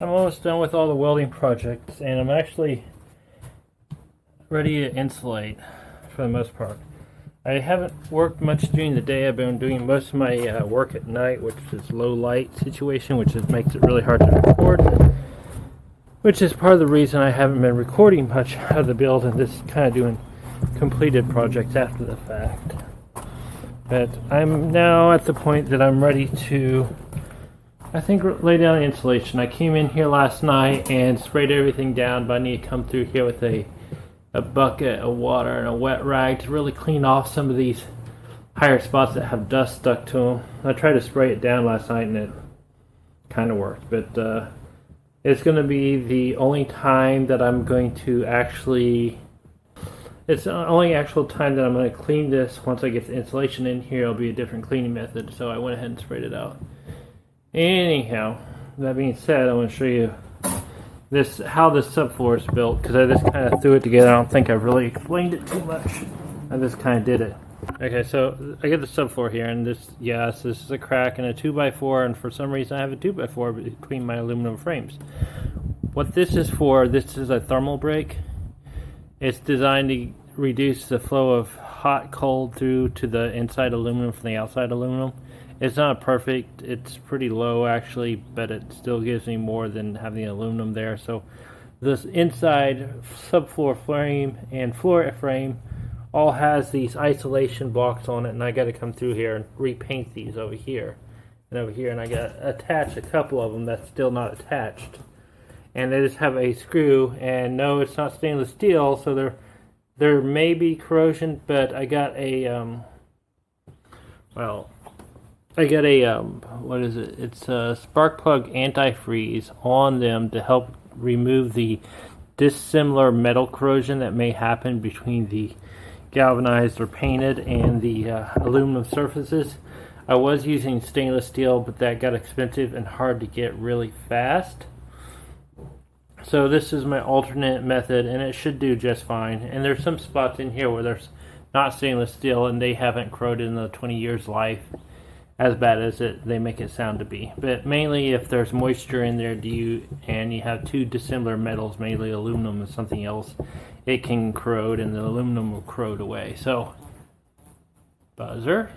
I'm almost done with all the welding projects, and I'm actually ready to insulate for the most part. I haven't worked much during the day. I've been doing most of my work at night, which is low light situation, which makes it really hard to record, which is part of the reason I haven't been recording much of the build and just kind of doing completed projects after the fact. But I'm now at the point that I'm ready to, I think, lay down insulation. I came in here last night and sprayed everything down, but I need to come through here with a bucket of water and a wet rag to really clean off some of these higher spots that have dust stuck to them. I tried to spray it down last night and it kind of worked, but it's going to be the only time that I'm going to actually, it's the only actual time that I'm going to clean this. Once I get the insulation in here, it'll be a different cleaning method, so I went ahead and sprayed it out. Anyhow, that being said, I want to show you how this subfloor is built, because I just kind of threw it together. I don't think I've really explained it too much. I just kind of did it. Okay, so I get the subfloor here, and this is a crack and a 2x4, and for some reason I have a 2x4 between my aluminum frames. What this is for, this is a thermal break. It's designed to reduce the flow of hot cold through to the inside aluminum from the outside aluminum. It's not perfect, it's pretty low actually, but it still gives me more than having the aluminum there. So this inside subfloor frame and floor frame all has these isolation blocks on it, and I got to come through here and repaint these over here and over here, and I got to attach a couple of them that's still not attached. And they just have a screw, and no, it's not stainless steel, so there may be corrosion, but I got a what is it? It's a spark plug antifreeze on them to help remove the dissimilar metal corrosion that may happen between the galvanized or painted and the aluminum surfaces. I was using stainless steel, but that got expensive and hard to get really fast. So this is my alternate method, and it should do just fine. And there's some spots in here where there's not stainless steel, and they haven't corroded in the 20 years life as bad as they make it sound to be. But mainly if there's moisture in there and you have two dissimilar metals, mainly aluminum and something else, it can corrode and the aluminum will corrode away. So, buzzer.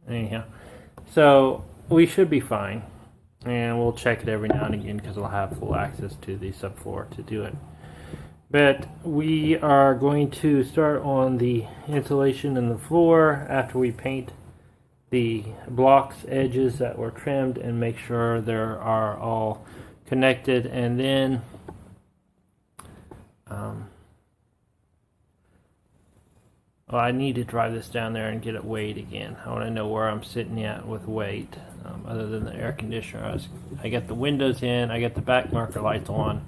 Anyhow, so we should be fine. And we'll check it every now and again because I'll have full access to the subfloor to do it. But we are going to start on the insulation in the floor after we paint the blocks edges that were trimmed and make sure they are all connected, and then I need to drive this down there and get it weighed again. I want to know where I'm sitting at with weight, other than the air conditioner. I got the windows in, I got the back marker lights on.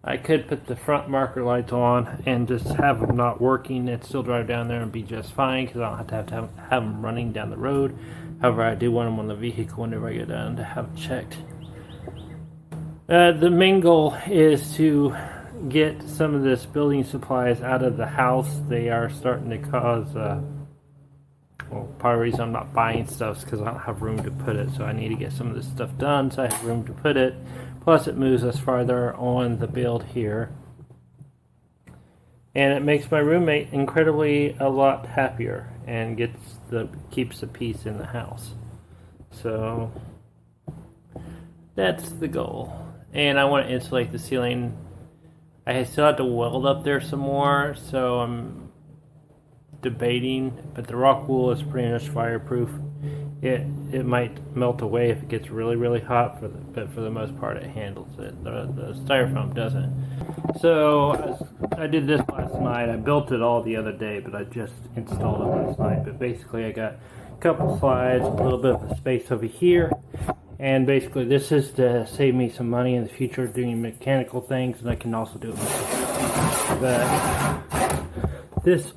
I could put the front marker lights on and just have them not working and still drive down there and be just fine, because I don't have to have them running down the road. However, I do want them on the vehicle whenever I get down to have them checked. The main goal is to get some of this building supplies out of the house. They are starting to cause, part of the reason I'm not buying stuff is because I don't have room to put it. So I need to get some of this stuff done so I have room to put it. Plus it moves us farther on the build here. And it makes my roommate incredibly a lot happier and keeps the peace in the house. So that's the goal. And I want to insulate the ceiling. I still have to weld up there some more, so I'm debating, but the rock wool is pretty much fireproof. It might melt away if it gets really, really hot, but for the most part it handles it. The styrofoam doesn't. So I did this last night. I built it all the other day, but I just installed it last night. But basically I got a couple slides, a little bit of a space over here, and basically this is to save me some money in the future doing mechanical things, and I can also do it myself. But this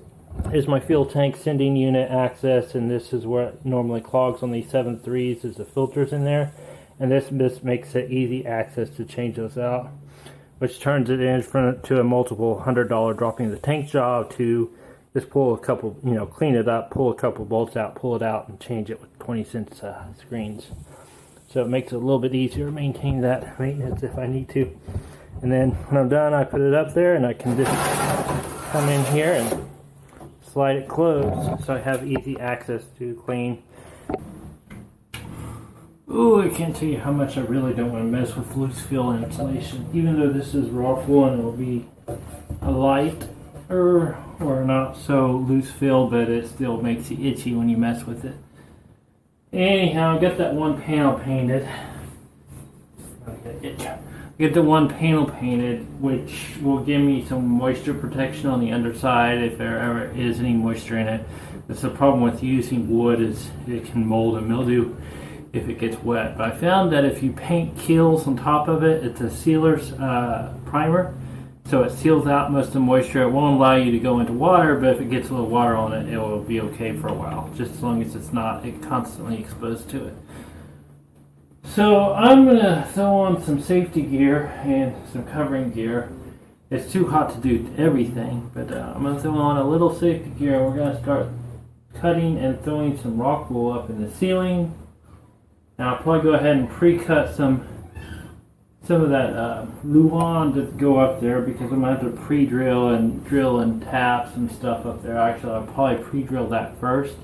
is my fuel tank sending unit access, and this is where it normally clogs on these 7.3s is the filters in there, and this makes it easy access to change those out, which turns it in front to a multiple $100 dropping the tank job to just pull a couple, clean it up, pull a couple bolts out, pull it out, and change it with 20 cents screens. So it makes it a little bit easier to maintain that maintenance if I need to. And then when I'm done, I put it up there and I can just come in here and slide it closed so I have easy access to clean. Ooh, I can't tell you how much I really don't want to mess with loose fill insulation. Even though this is raw fill and it will be a light or not so loose fill, but it still makes you itchy when you mess with it. Anyhow, I got that one panel painted. Get the one panel painted, which will give me some moisture protection on the underside if there ever is any moisture in it. That's the problem with using wood, is it can mold and mildew if it gets wet. But I found that if you paint keels on top of it, it's a sealer's primer, so it seals out most of the moisture. It won't allow you to go into water, but if it gets a little water on it, it will be okay for a while, just as long as it's not constantly exposed to it. So I'm going to throw on some safety gear and some covering gear. It's too hot to do everything, but I'm going to throw on a little safety gear, and we're going to start cutting and throwing some rock wool up in the ceiling. Now I'll probably go ahead and pre-cut some of that luan to go up there, because I'm going to have to pre-drill and drill and tap some stuff up there. Actually, I'll probably pre-drill that first,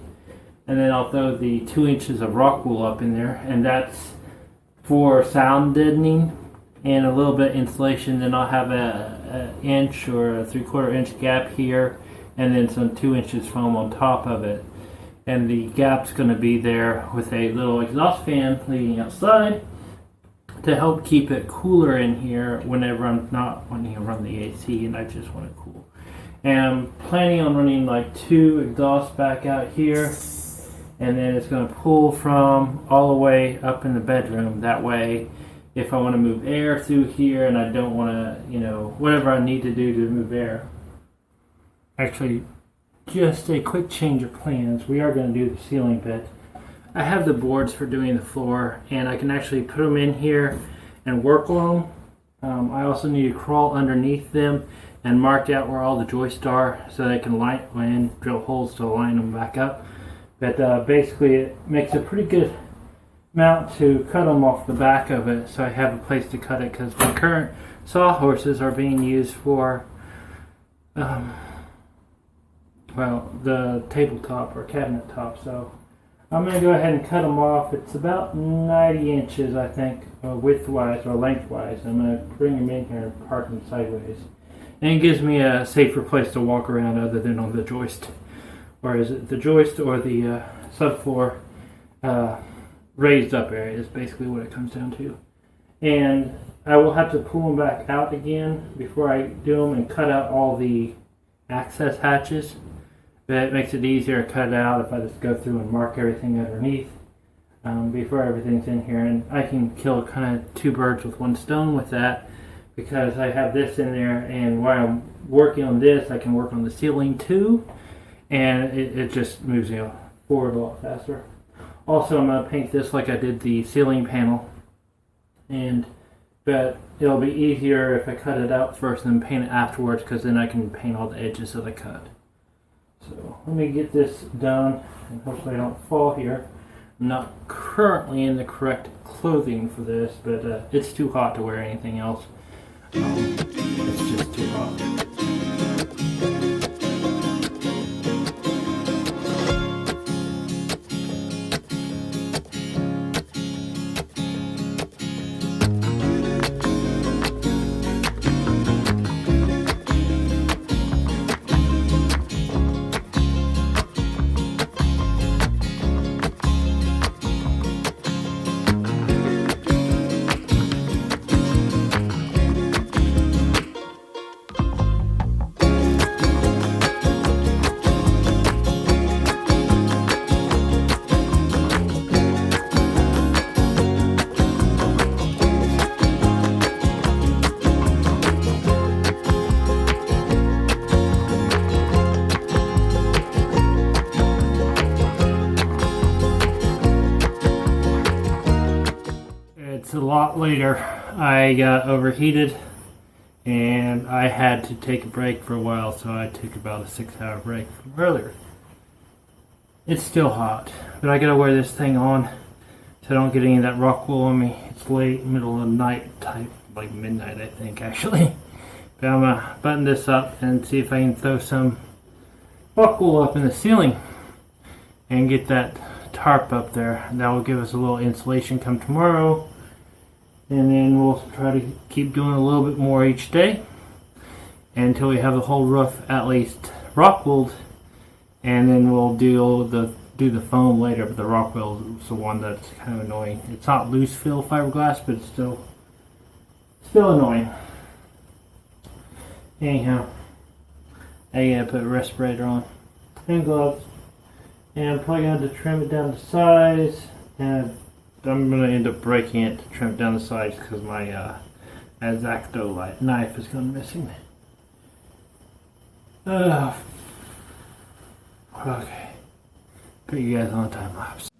and then I'll throw the 2 inches of rock wool up in there, and that's for sound deadening and a little bit insulation. Then I'll have an inch or a 3/4 inch gap here, and then some 2 inches foam on top of it. And the gap's going to be there with a little exhaust fan leading outside to help keep it cooler in here whenever I'm not wanting to run the AC and I just want it cool. And I'm planning on running like 2 exhausts back out here, and then it's going to pull from all the way up in the bedroom. That way, if I want to move air through here and I don't want to, whatever I need to do to move air. Actually, just a quick change of plans. We are going to do the ceiling bit. I have the boards for doing the floor, and I can actually put them in here and work on them. I also need to crawl underneath them and mark out where all the joists are so they can line and drill holes to line them back up. But basically it makes a pretty good mount to cut them off the back of it, so I have a place to cut it, because my current sawhorses are being used for the tabletop or cabinet top. So I'm going to go ahead and cut them off. It's about 90 inches, I think, width-wise or lengthwise. I'm going to bring them in here and park them sideways. And it gives me a safer place to walk around other than on the joist. Or is it the joist or the subfloor raised up area is basically what it comes down to. And I will have to pull them back out again before I do them and cut out all the access hatches. But it makes it easier to cut it out if I just go through and mark everything underneath before everything's in here. And I can kill kind of 2 birds with 1 stone with that, because I have this in there, and while I'm working on this, I can work on the ceiling too. And it just moves forward a lot faster. Also, I'm going to paint this like I did the ceiling panel, but it'll be easier if I cut it out first and then paint it afterwards, because then I can paint all the edges of the cut. So let me get this done, and hopefully I don't fall here. I'm not currently in the correct clothing for this, but it's too hot to wear anything else. It's just too hot. It's a lot later. I got overheated and I had to take a break for a while, so I took about a 6-hour break from earlier. It's still hot, but I gotta wear this thing on so I don't get any of that rock wool on me. It's late, middle of the night type, like midnight I think actually. But I'm gonna button this up and see if I can throw some rock wool up in the ceiling and get that tarp up there. That will give us a little insulation come tomorrow, and then we'll try to keep doing a little bit more each day until we have the whole roof at least rock wooled, and then we'll do the foam later. But the rock wool is the one that's kind of annoying. It's not loose fill fiberglass, but it's still annoying. Anyhow, I gotta put a respirator on and gloves, and I'm probably gonna have to trim it down to size, and I'm gonna end up breaking it to trim it down to size because my X-Acto knife is going missing. Okay, put you guys on a time lapse.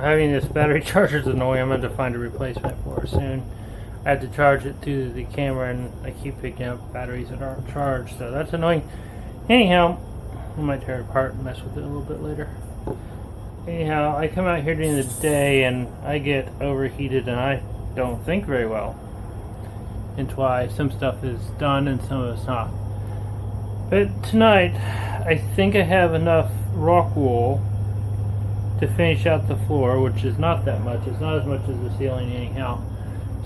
Having this battery charger is annoying. I'm going to find a replacement for it soon. I had to charge it to the camera, and I keep picking up batteries that aren't charged, so that's annoying. Anyhow, I might tear it apart and mess with it a little bit later. Anyhow, I come out here during the day and I get overheated and I don't think very well. That's why some stuff is done and some of it's not. But tonight, I think I have enough rock wool to finish out the floor, which is not that much. It's not as much as the ceiling anyhow.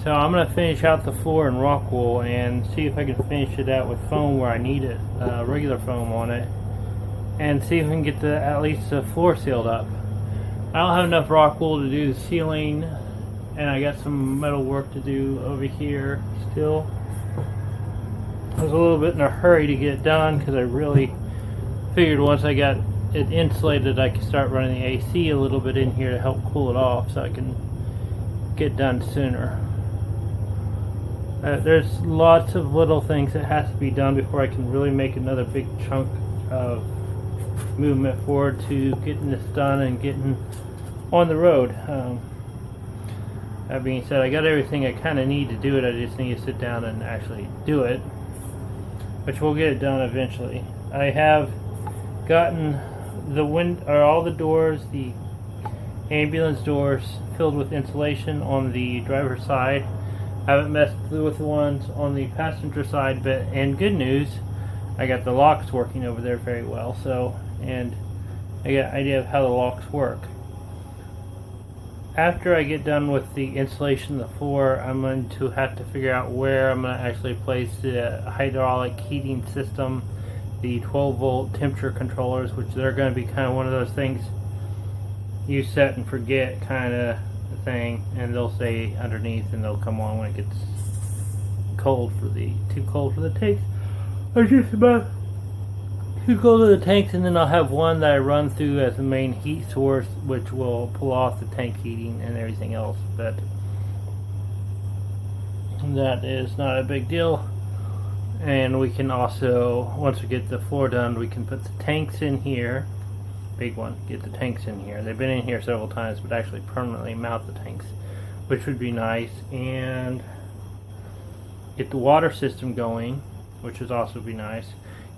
So I'm going to finish out the floor in rock wool and see if I can finish it out with foam where I need it, regular foam on it, and see if I can get at least the floor sealed up. I don't have enough rock wool to do the ceiling, and I got some metal work to do over here still. I was a little bit in a hurry to get it done because I really figured once I got it insulated I could start running the AC a little bit in here to help cool it off so I can get done sooner. There's lots of little things that has to be done before I can really make another big chunk of movement forward to getting this done and getting on the road. That being said, I got everything I kind of need to do it. I just need to sit down and actually do it, which we'll get it done eventually. I have gotten all the doors, the ambulance doors, filled with insulation on the driver's side. I haven't messed with the ones on the passenger side, but and good news, I got the locks working over there very well. So, and I got an idea of how the locks work. After I get done with the insulation of the floor, I'm going to have to figure out where I'm going to actually place the hydraulic heating system, the 12-volt temperature controllers, which they're going to be kind of one of those things you set and forget kind of thing, and they'll stay underneath and they'll come on when it gets cold for the too cold for the tanks, or just about too cold for the tanks. And then I'll have one that I run through as the main heat source, which will pull off the tank heating and everything else. But that is not a big deal. And we can also, once we get the floor done, we can put the tanks in here. Big one, get the tanks in here. They've been in here several times, but actually permanently mount the tanks, which would be nice. And get the water system going, which would also be nice.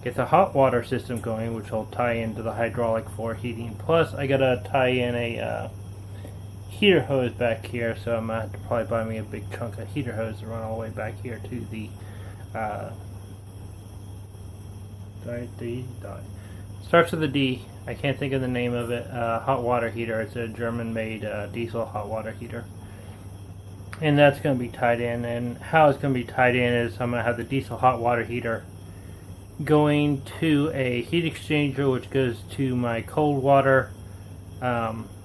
Get the hot water system going, which will tie into the hydraulic floor heating. Plus, I gotta tie in a heater hose back here, so I'm gonna have to probably buy me a big chunk of heater hose to run all the way back here to the starts with a D. I can't think of the name of it. Hot water heater. It's a German-made diesel hot water heater, and that's going to be tied in. And how it's going to be tied in is I'm going to have the diesel hot water heater going to a heat exchanger, which goes to my cold water,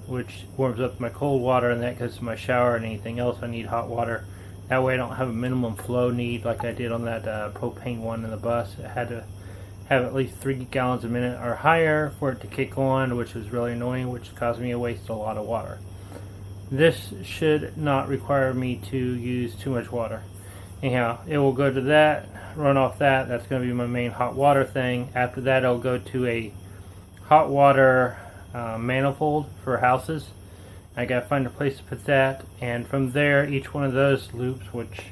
which warms up my cold water, and that goes to my shower and anything else I need hot water. That way I don't have a minimum flow need like I did on that propane one in the bus. It had to have at least 3 gallons a minute or higher for it to kick on, which was really annoying, which caused me to waste a lot of water. This should not require me to use too much water. Anyhow, it will go to that, run off that. That's going to be my main hot water thing. After that, it'll go to a hot water manifold for houses. I gotta find a place to put that, and from there, each one of those loops, which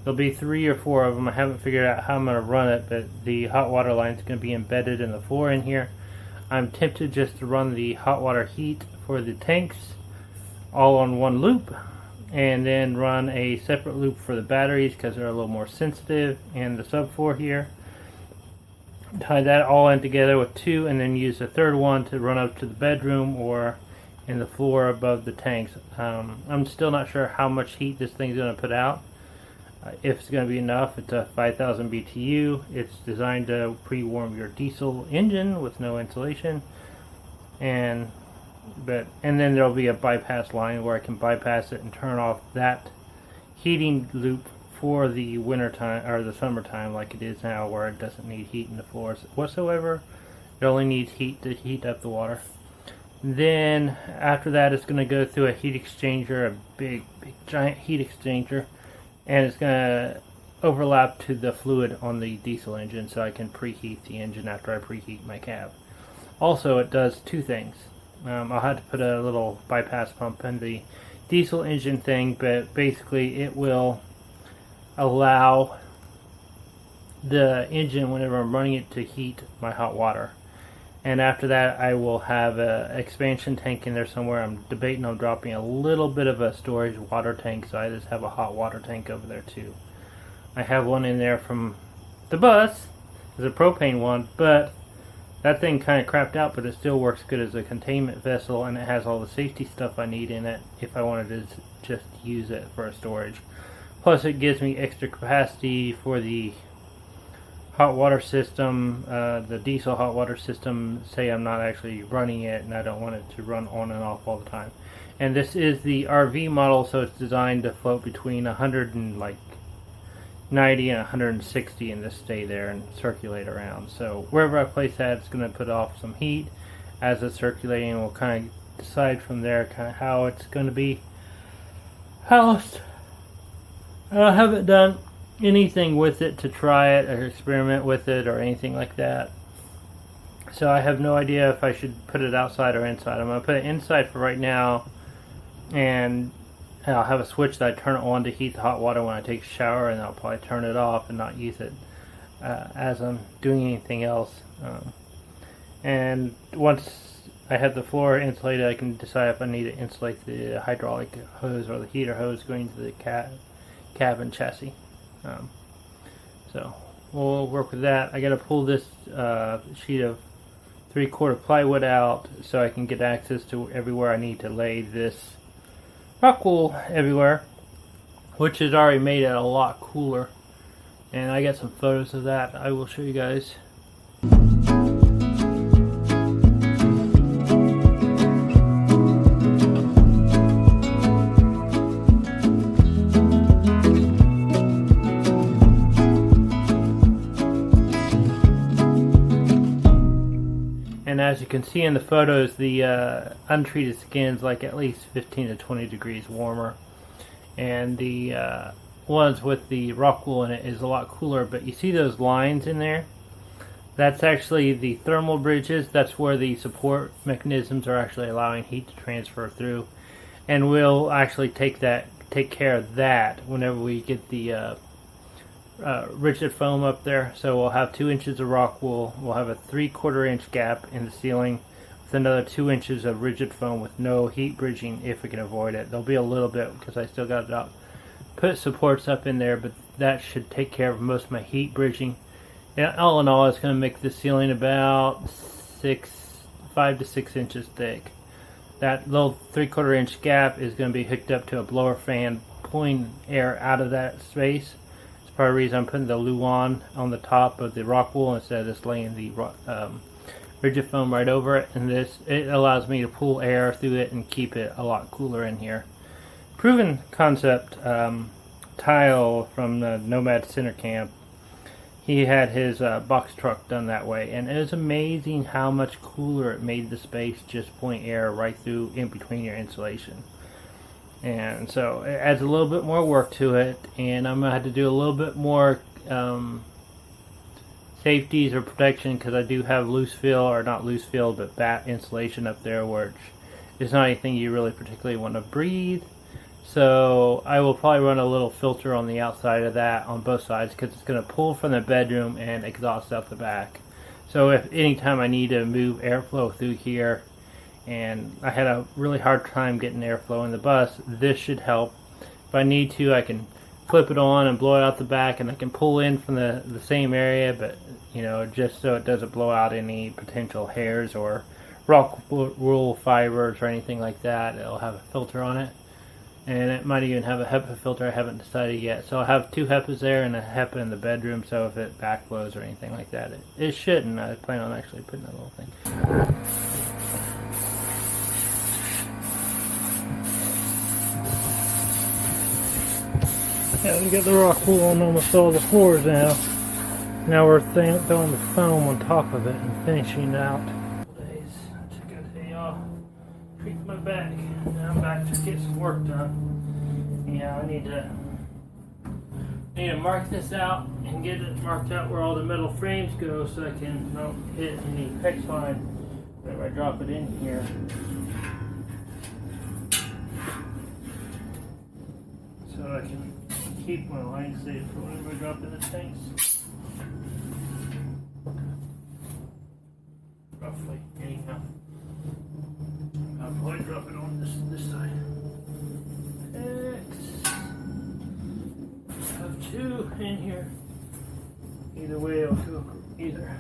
there'll be 3 or 4 of them. I haven't figured out how I'm going to run it, but the hot water line is going to be embedded in the floor in here. I'm tempted just to run the hot water heat for the tanks all on one loop, and then run a separate loop for the batteries because they're a little more sensitive, and the subfloor here. Tie that all in together with 2, and then use the third one to run up to the bedroom or in the floor above the tanks. I'm still not sure how much heat this thing's going to put out. If it's going to be enough. It's a 5,000 BTU. It's designed to pre-warm your diesel engine with no insulation, and then there'll be a bypass line where I can bypass it and turn off that heating loop for the winter time or the summertime, like it is now, where it doesn't need heat in the floors whatsoever. It only needs heat to heat up the water. Then after that, it's going to go through a heat exchanger, a big giant heat exchanger. And it's going to overlap to the fluid on the diesel engine, so I can preheat the engine after I preheat my cab. Also, it does 2 things. I'll have to put a little bypass pump in the diesel engine thing, but basically it will allow the engine, whenever I'm running it, to heat my hot water. And after that, I will have an expansion tank in there somewhere. I'm debating on dropping a little bit of a storage water tank, so I just have a hot water tank over there too. I have one in there from the bus. It's a propane one, but that thing kind of crapped out, but it still works good as a containment vessel, and it has all the safety stuff I need in it if I wanted to just use it for a storage. Plus, it gives me extra capacity for the hot water system, the diesel hot water system. Say I'm not actually running it and I don't want it to run on and off all the time. And this is the RV model, so it's designed to float between 190 and 160 and just stay there and circulate around. So wherever I place that, it's going to put off some heat as it's circulating. We'll kind of decide from there kind of how it's going to be housed. I haven't done anything with it to try it or experiment with it or anything like that, so I have no idea if I should put it outside or inside. I'm going to put it inside for right now, and I'll have a switch that I turn on to heat the hot water when I take a shower, and I'll probably turn it off and not use it as I'm doing anything else. And once I have the floor insulated, I can decide if I need to insulate the hydraulic hose or the heater hose going to the cabin chassis. So we'll work with that. I got to pull this sheet of 3/4 plywood out so I can get access to everywhere I need to lay this rock wool everywhere, which is already made it a lot cooler. And I got some photos of that I will show you guys. as you can see in the photos, the untreated skin is like at least 15 to 20 degrees warmer, and the ones with the rock wool in it is a lot cooler. But you see those lines in there? That's actually the thermal bridges. That's where the support mechanisms are actually allowing heat to transfer through, and we'll actually take care of that whenever we get the rigid foam up there. So we'll have 2 inches of rock wool. We'll have a 3/4 inch gap in the ceiling with another 2 inches of rigid foam with no heat bridging if we can avoid it. There'll be a little bit because I still got to put supports up in there, but that should take care of most of my heat bridging. And all in all, it's going to make the ceiling about 5 to 6 inches thick. That little 3/4 inch gap is going to be hooked up to a blower fan, pulling air out of that space. It's part of the reason I'm putting the Luan on the top of the rock wool instead of just laying the rigid foam right over it. And it allows me to pull air through it and keep it a lot cooler in here. Proven concept tile from the Nomad Center Camp. He had his box truck done that way, and it was amazing how much cooler it made the space just pulling air right through in between your insulation. And so it adds a little bit more work to it, and I'm going to have to do a little bit more safeties or protection because I do have loose fill, or not loose fill, but batt insulation up there, which is not anything you really particularly want to breathe. So I will probably run a little filter on the outside of that on both sides because it's going to pull from the bedroom and exhaust out the back. So if anytime I need to move airflow through here, and I had a really hard time getting airflow in the bus, this should help. If I need to, I can flip it on and blow it out the back, and I can pull in from the same area, but just so it doesn't blow out any potential hairs or rock wool fibers or anything like that. It'll have a filter on it. And it might even have a HEPA filter. I haven't decided yet. So I'll have 2 HEPAs there and a HEPA in the bedroom, so if it backflows or anything like that, it shouldn't. I plan on actually putting that little thing. Yeah, we got the rock wool on almost all the floors now. Now we're throwing the foam on top of it and finishing it out. Creaked my back. Now I'm back to get some work done. Yeah, I need to mark this out and get it marked out where all the metal frames go so I can not hit any PEX line whenever I drop it in here. So I can keep my line safe for whenever I drop in the tanks. Roughly, anyhow. I'll probably drop it on this side. I have 2 in here. Either way, I'll go either.